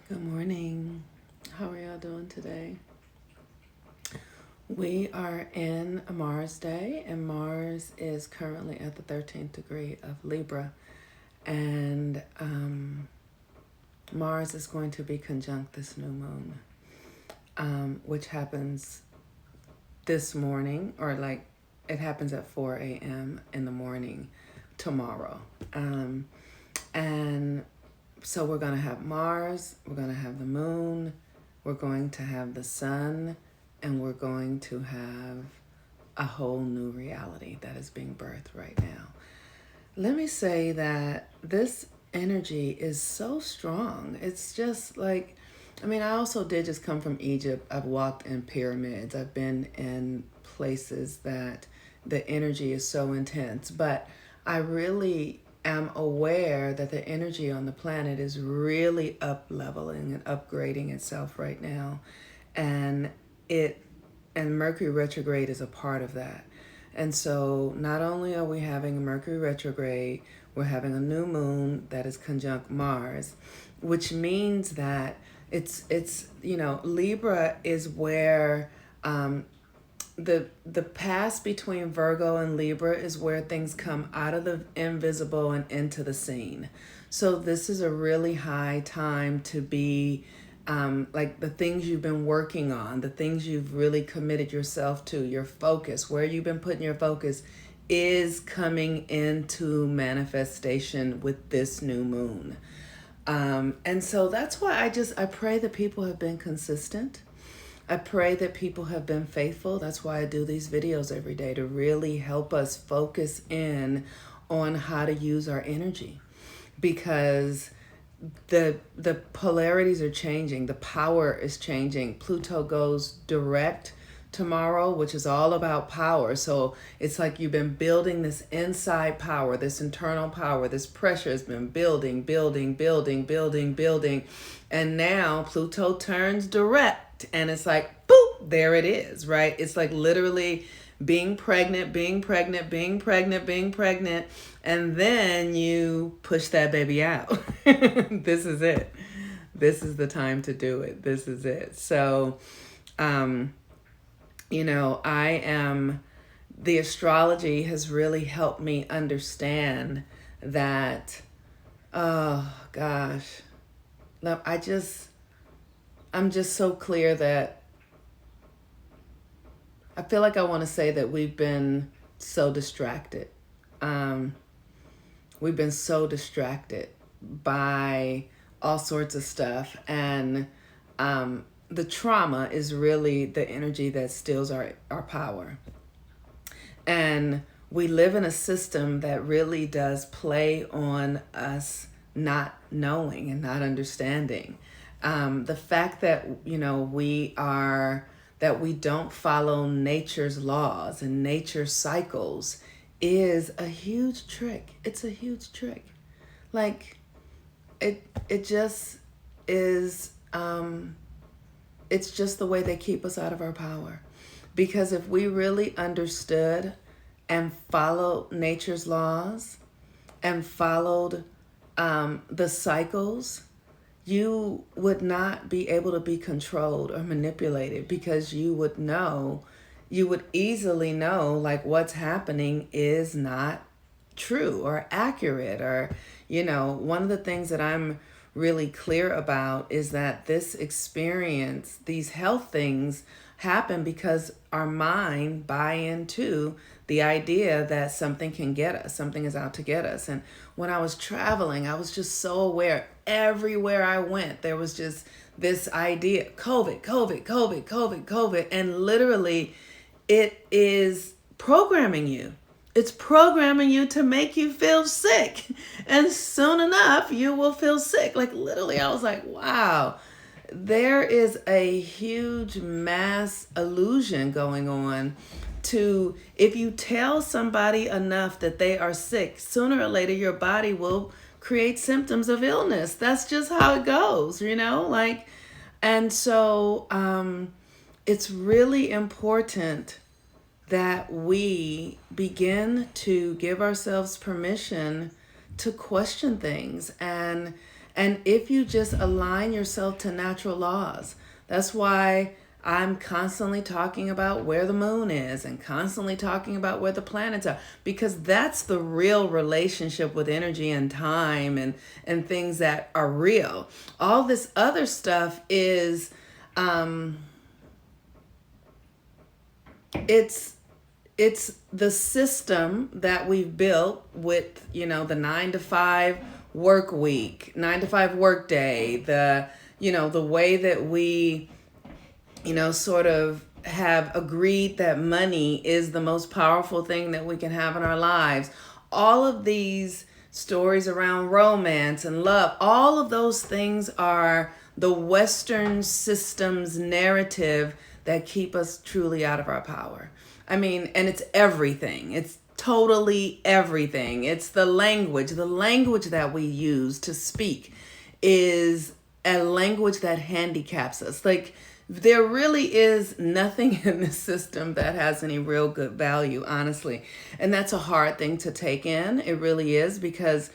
Good morning. How are y'all doing today? We are in a Mars day, and Mars is currently at the 13th degree of Libra. And Mars is going to be conjunct this new moon, which happens this morning, or like it happens at 4 a.m. in the morning tomorrow. And so we're going to have Mars, we're going to have the moon, we're going to have the sun, and we're going to have a whole new reality that is being birthed right now. Let me say that this energy is so strong. It's just like, I also did just come from Egypt. I've walked in pyramids, I've been in places that the energy is so intense, but I really am aware that the energy on the planet is really up leveling and upgrading itself right now. And it and Mercury retrograde is a part of that. And so not only are we having a Mercury retrograde, we're having a new moon that is conjunct Mars, which means that it's Libra is where the pass between Virgo and Libra is where things come out of the invisible and into the seen. So this is a really high time to be like the things you've been working on, the things you've really committed yourself to, your focus, where you've been putting your focus is coming into manifestation with this new moon. And so that's why I pray that people have been consistent. I pray that people have been faithful. That's why I do these videos every day, to really help us focus in on how to use our energy, because the polarities are changing, the power is changing. Pluto goes direct tomorrow, which is all about power. So it's like you've been building this inside power, this internal power, this pressure has been building, building, building, building, building. And now Pluto turns direct and it's like, boop, there it is, right? It's like literally being pregnant, being pregnant, being pregnant, being pregnant, and then you push that baby out. This is it. This is the time to do it. This is it. So, the astrology has really helped me understand that, oh gosh, I'm just so clear that I feel like I want to say that we've been so distracted. Um, we've been so distracted by all sorts of stuff. And the trauma is really the energy that steals our power. And we live in a system that really does play on us not knowing and not understanding. The fact that, that we don't follow nature's laws and nature's cycles is a huge trick. It's a huge trick. Like, it just is, it's just the way they keep us out of our power. Because if we really understood and followed nature's laws and followed the cycles, you would not be able to be controlled or manipulated, because you would easily know like what's happening is not true or accurate. Or, one of the things that I'm really clear about is that this experience, these health things, happen because our mind buy into the idea that something can get us, something is out to get us. And when I was traveling, I was just so aware. Everywhere I went, there was just this idea: COVID, COVID, COVID, COVID, COVID. And literally, it is programming you. It's programming you to make you feel sick. And soon enough, you will feel sick. Like literally, I was like, wow, there is a huge mass illusion going on. To if you tell somebody enough that they are sick, sooner or later your body will create symptoms of illness. That's just how it goes, like. And so it's really important that we begin to give ourselves permission to question things, And if you just align yourself to natural laws, that's why I'm constantly talking about where the moon is and constantly talking about where the planets are, because that's the real relationship with energy and time and things that are real. All this other stuff is it's the system that we've built with, the 9 to 5 work week, 9 to 5 work day, the way that we sort of have agreed that money is the most powerful thing that we can have in our lives. All of these stories around romance and love, all of those things are the Western system's narrative that keep us truly out of our power. I mean, and it's everything. It's totally everything. It's the language. The language that we use to speak is a language that handicaps us. Like, there really is nothing in this system that has any real good value, honestly. And that's a hard thing to take in. It really is, because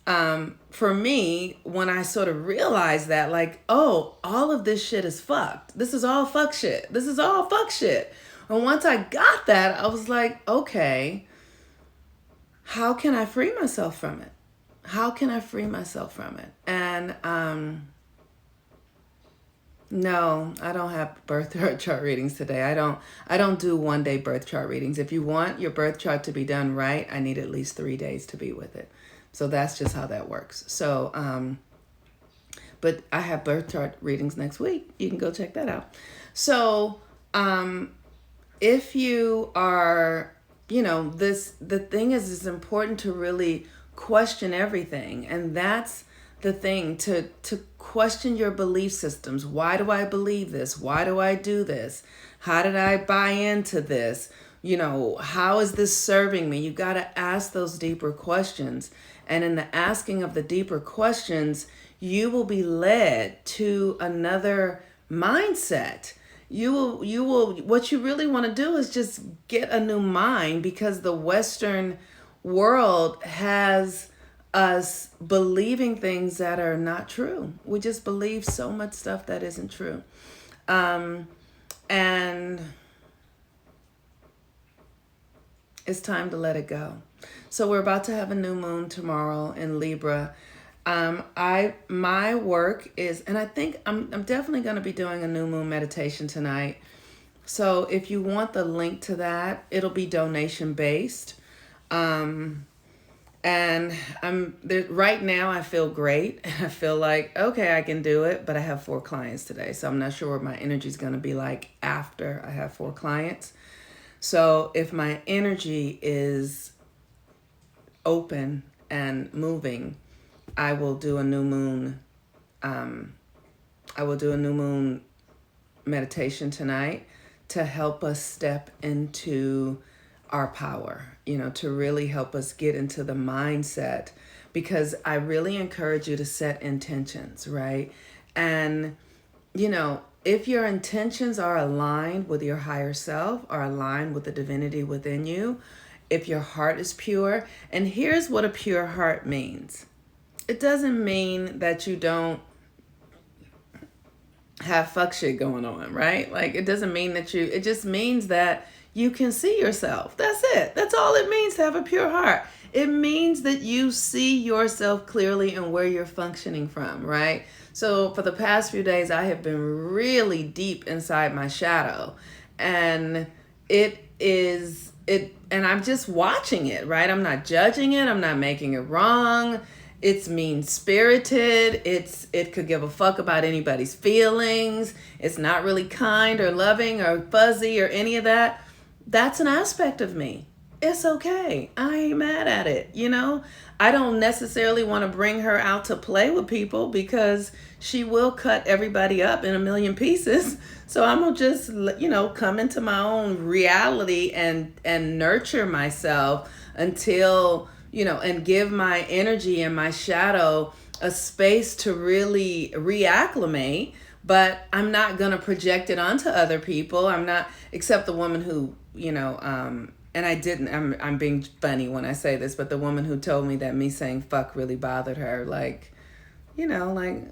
for me, when I sort of realized that, like, oh, all of this shit is fucked. This is all fuck shit. This is all fuck shit. And once I got that, I was like, okay, how can I free myself from it? How can I free myself from it? And no, I don't have birth chart readings today. I don't do 1-day birth chart readings. If you want your birth chart to be done right, I need at least 3 days to be with it. So that's just how that works. So, but I have birth chart readings next week. You can go check that out. So, if you are, the thing is, it's important to really question everything. And that's the thing, to question your belief systems. Why do I believe this? Why do I do this? How did I buy into this? How is this serving me? You got to ask those deeper questions. And in the asking of the deeper questions, you will be led to another mindset. You will, what you really want to do is just get a new mind, because the Western world has us believing things that are not true. We just believe so much stuff that isn't true. And it's time to let it go. So we're about to have a new moon tomorrow in Libra. My work is, and I think I'm definitely going to be doing a new moon meditation tonight. So if you want the link to that, it'll be donation based. And I'm there right now. I feel great. I feel like, okay, I can do it, but I have 4 clients today. So I'm not sure what my energy is going to be like after I have 4 clients. So if my energy is open and moving, I will do a new moon. I will do a new moon meditation tonight to help us step into our power, to really help us get into the mindset, because I really encourage you to set intentions, right? And, if your intentions are aligned with your higher self, are aligned with the divinity within you, if your heart is pure, and here's what a pure heart means. It doesn't mean that you don't have fuck shit going on, right? Like, it doesn't mean that it just means that you can see yourself. That's it. That's all it means to have a pure heart. It means that you see yourself clearly and where you're functioning from, right? So for the past few days, I have been really deep inside my shadow, and and I'm just watching it, right? I'm not judging it. I'm not making it wrong. It's mean-spirited. It could give a fuck about anybody's feelings. It's not really kind or loving or fuzzy or any of that. That's an aspect of me. It's okay. I ain't mad at it, I don't necessarily want to bring her out to play with people, because she will cut everybody up in a million pieces. So I'm going to just, come into my own reality and nurture myself until, and give my energy and my shadow a space to really reacclimate. But I'm not going to project it onto other people. I'm not, except the woman who, and I didn't, I'm being funny when I say this, but the woman who told me that me saying fuck really bothered her, like, like,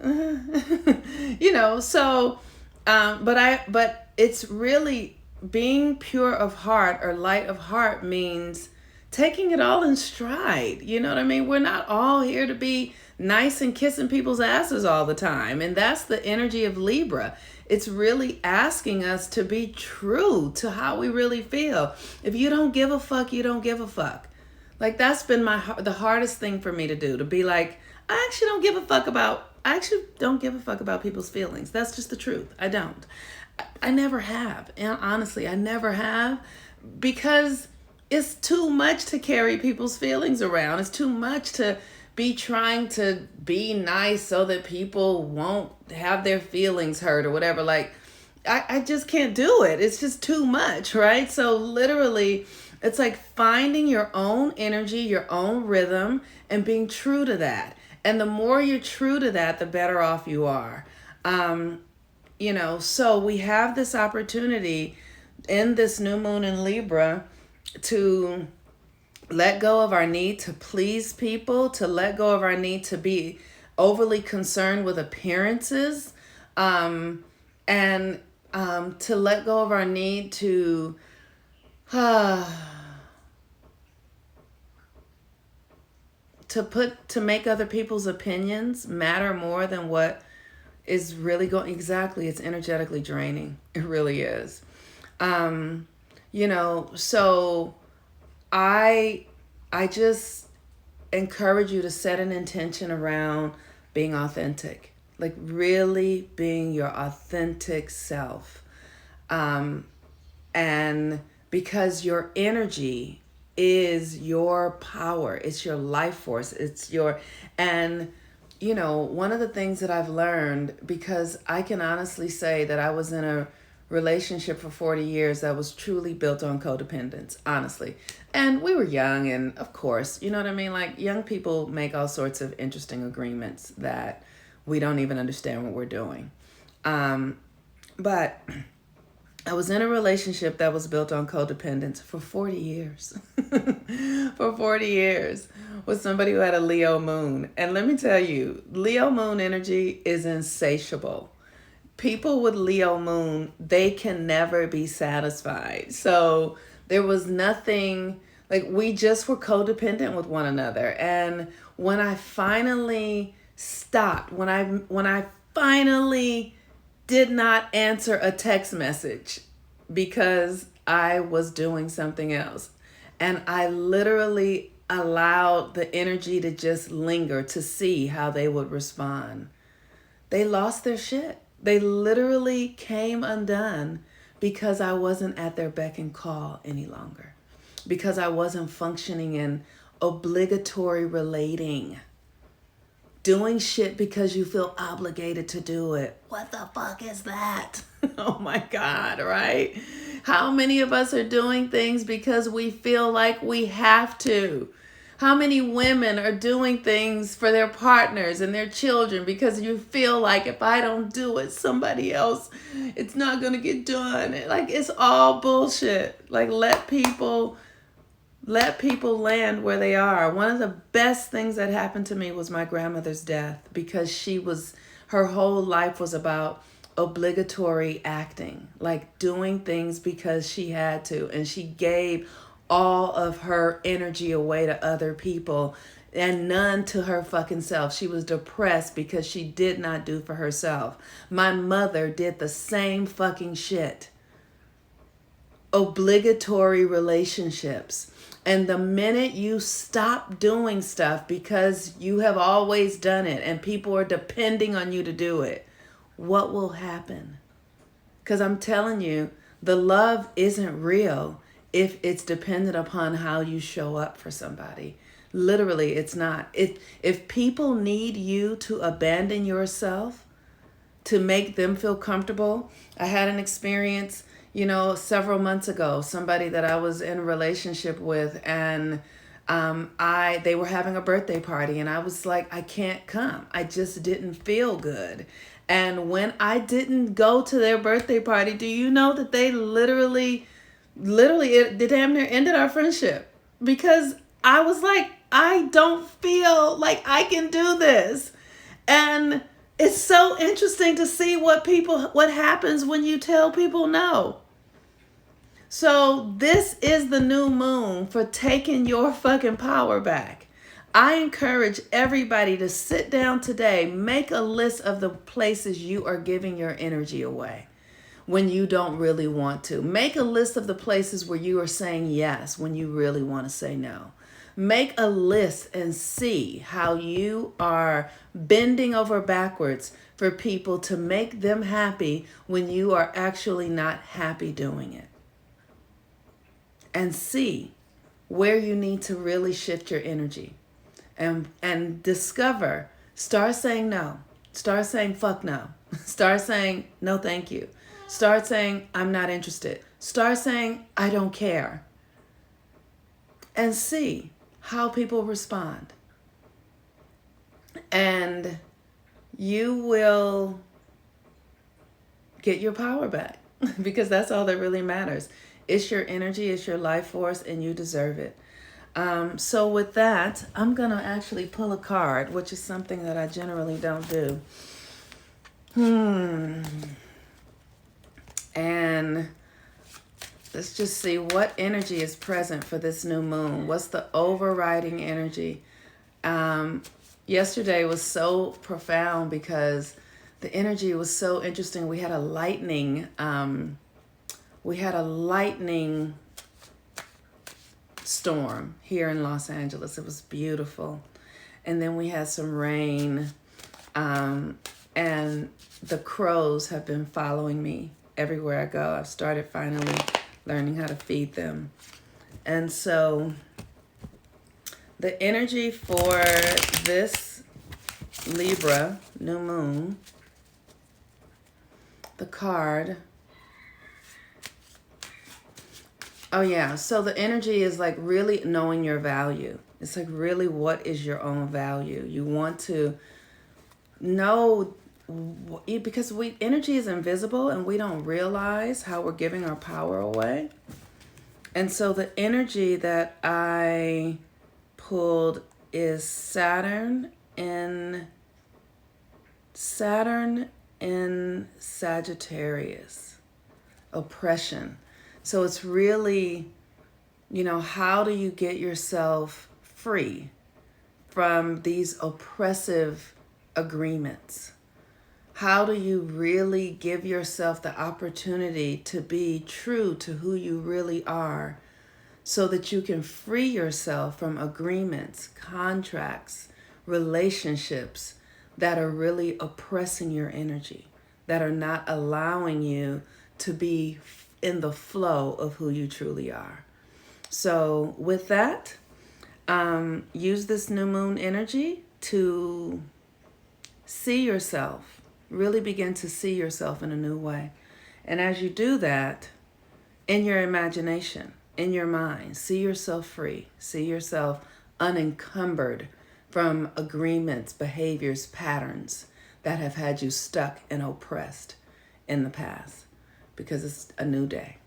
so, but it's really being pure of heart or light of heart means taking it all in stride. You know what I mean? We're not all here to be nice and kissing people's asses all the time. And that's the energy of Libra. It's really asking us to be true to how we really feel. If you don't give a fuck, you don't give a fuck. Like, that's been the hardest thing for me to do, to be like, I actually don't give a fuck about people's feelings. That's just the truth. I don't. I never have. And honestly, I never have, because it's too much to carry people's feelings around. It's too much to be trying to be nice so that people won't have their feelings hurt or whatever. Like, I just can't do it. It's just too much, right? So literally, it's like finding your own energy, your own rhythm, and being true to that. And the more you're true to that, the better off you are. So we have this opportunity in this new moon in Libra to let go of our need to please people, to let go of our need to be overly concerned with appearances, and to let go of our need to to make other people's opinions matter more than what is really going. Exactly, it's energetically draining. It really is. So I just encourage you to set an intention around being authentic, like really being your authentic self. And because your energy is your power, it's your life force, and one of the things that I've learned, because I can honestly say that I was in a relationship for 40 years that was truly built on codependence, honestly. And we were young, and of course, you know what I mean? Like, young people make all sorts of interesting agreements that we don't even understand what we're doing. But I was in a relationship that was built on codependence for 40 years. For 40 years with somebody who had a Leo moon. And let me tell you, Leo moon energy is insatiable. People with Leo moon, they can never be satisfied. So there was nothing, like, we just were codependent with one another. And when I finally stopped, when I finally did not answer a text message because I was doing something else, and I literally allowed the energy to just linger to see how they would respond, they lost their shit. They literally came undone because I wasn't at their beck and call any longer, because I wasn't functioning in obligatory relating. Doing shit because you feel obligated to do it. What the fuck is that? Oh my God, right? How many of us are doing things because we feel like we have to? How many women are doing things for their partners and their children because you feel like, if I don't do it, somebody else, it's not going to get done? Like, it's all bullshit. Like, let people land where they are. One of the best things that happened to me was my grandmother's death, because her whole life was about obligatory acting, like doing things because she had to. And she gave all of her energy away to other people and none to her fucking self. She was depressed because she did not do for herself. My mother did the same fucking shit. Obligatory relationships. And the minute you stop doing stuff because you have always done it and people are depending on you to do it, what will happen? Because I'm telling you, the love isn't real if it's dependent upon how you show up for somebody. Literally, it's not. If people need you to abandon yourself to make them feel comfortable. I had an experience several months ago, somebody that I was in a relationship with, and they were having a birthday party, and I was like, I can't come. I just didn't feel good. And when I didn't go to their birthday party, do you know that they literally, it damn near ended our friendship, because I was like, I don't feel like I can do this. And it's so interesting to see what happens when you tell people no. So this is the new moon for taking your fucking power back. I encourage everybody to sit down today, make a list of the places you are giving your energy away when you don't really want to. Make a list of the places where you are saying yes when you really want to say no. Make a list and see how you are bending over backwards for people to make them happy when you are actually not happy doing it. And see where you need to really shift your energy. And discover, start saying no. Start saying fuck no. Start saying no thank you. Start saying I'm not interested. Start saying I don't care. And see how people respond. And you will get your power back because that's all that really matters. It's your energy, it's your life force, and you deserve it. So with that, I'm going to actually pull a card, which is something that I generally don't do. And let's just see what energy is present for this new moon. What's the overriding energy? Yesterday was so profound because the energy was so interesting. We had a lightning storm here in Los Angeles. It was beautiful. And then we had some rain. And the crows have been following me everywhere I go. I've started finally learning how to feed them. And so the energy for this Libra new moon, the card. Oh yeah, so the energy is like really knowing your value. It's like really what is your own value. You want to know, because energy is invisible and we don't realize how we're giving our power away. And so the energy that I pulled is Saturn in Sagittarius, oppression. So it's really, how do you get yourself free from these oppressive agreements? How do you really give yourself the opportunity to be true to who you really are so that you can free yourself from agreements, contracts, relationships that are really oppressing your energy, that are not allowing you to be in the flow of who you truly are. So with that, use this new moon energy to see yourself, really begin to see yourself in a new way. And as you do that, in your imagination, in your mind, see yourself free, see yourself unencumbered from agreements, behaviors, patterns that have had you stuck and oppressed in the past, because it's a new day.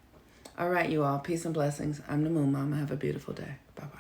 All right, you all, peace and blessings. I'm the Moon Mama. Have a beautiful day. Bye-bye.